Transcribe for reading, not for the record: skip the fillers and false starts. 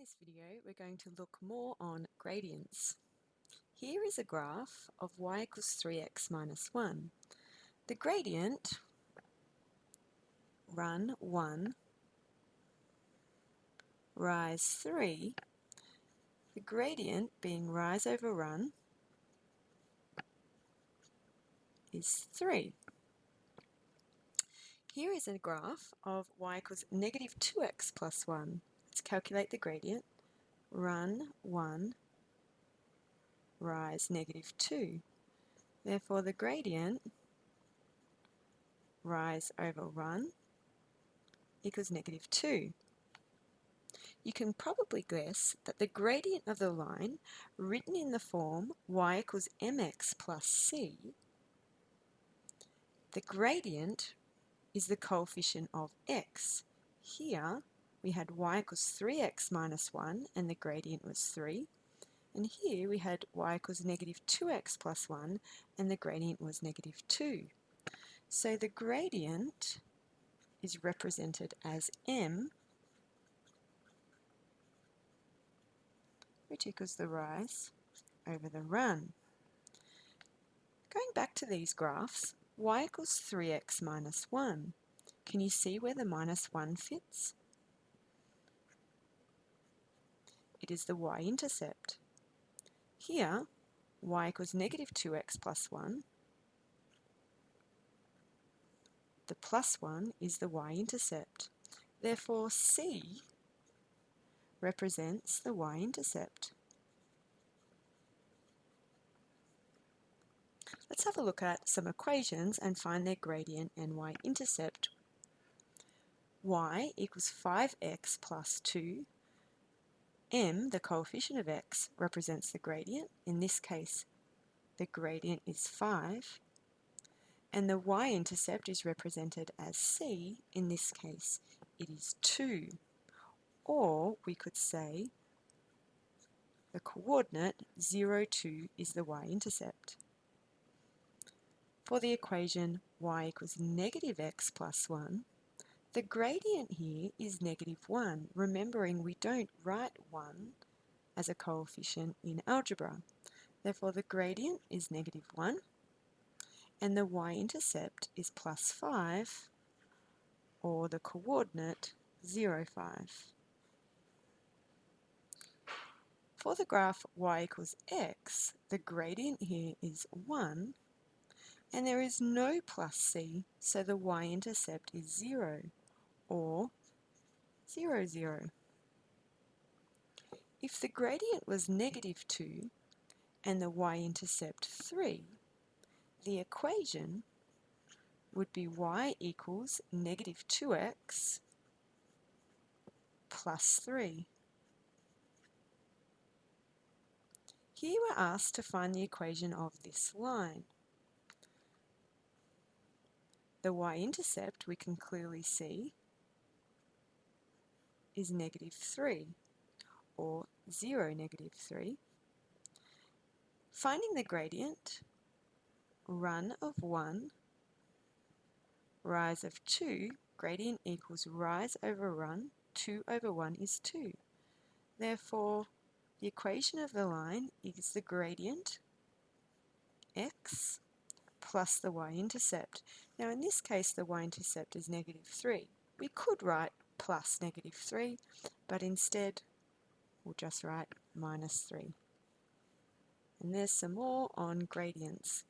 this video, we're going to look more on gradients. Here is a graph of y equals 3x minus 1. The gradient, run 1, rise 3, the gradient being rise over run is 3. Here is a graph of y equals negative 2x plus 1. Let's calculate the gradient. Run 1, rise negative 2. Therefore, the gradient, rise over run, equals negative 2. You can probably guess that the gradient of the line, written in the form y equals mx plus c, the gradient is the coefficient of x. Here we had y equals 3x minus 1 and the gradient was 3. And here we had y equals negative 2x plus 1 and the gradient was negative 2. So the gradient is represented as m, which equals the rise over the run. Going back to these graphs, y equals 3x minus 1. Can you see where the minus 1 fits? It is the y-intercept. Here, y equals negative 2x plus 1. The plus 1 is the y-intercept. Therefore, c represents the y-intercept. Let's have a look at some equations and find their gradient and y-intercept. Y equals 5x plus 2. M, the coefficient of x, represents the gradient. In this case, the gradient is 5. And the y-intercept is represented as c. In this case, it is 2. Or we could say the coordinate 0, 2 is the y-intercept. For the equation y equals negative x plus 1, the gradient here is negative 1, remembering we don't write 1 as a coefficient in algebra. Therefore, the gradient is negative 1, and the y-intercept is plus 5, or the coordinate 0, 5. For the graph y equals x, the gradient here is 1, and there is no plus c, so the y-intercept is 0, or 0, 0. If the gradient was negative 2 and the y-intercept 3, the equation would be y equals negative 2x plus 3. Here we're asked to find the equation of this line. The y-intercept, we can clearly see, is negative 3, or 0, negative 3. Finding the gradient, run of 1, rise of 2, gradient equals rise over run, 2 over 1 is 2. Therefore, the equation of the line is the gradient, x, plus the y-intercept. Now in this case the y-intercept is negative 3. We could write plus negative 3, but instead we'll just write minus 3. And there's some more on gradients.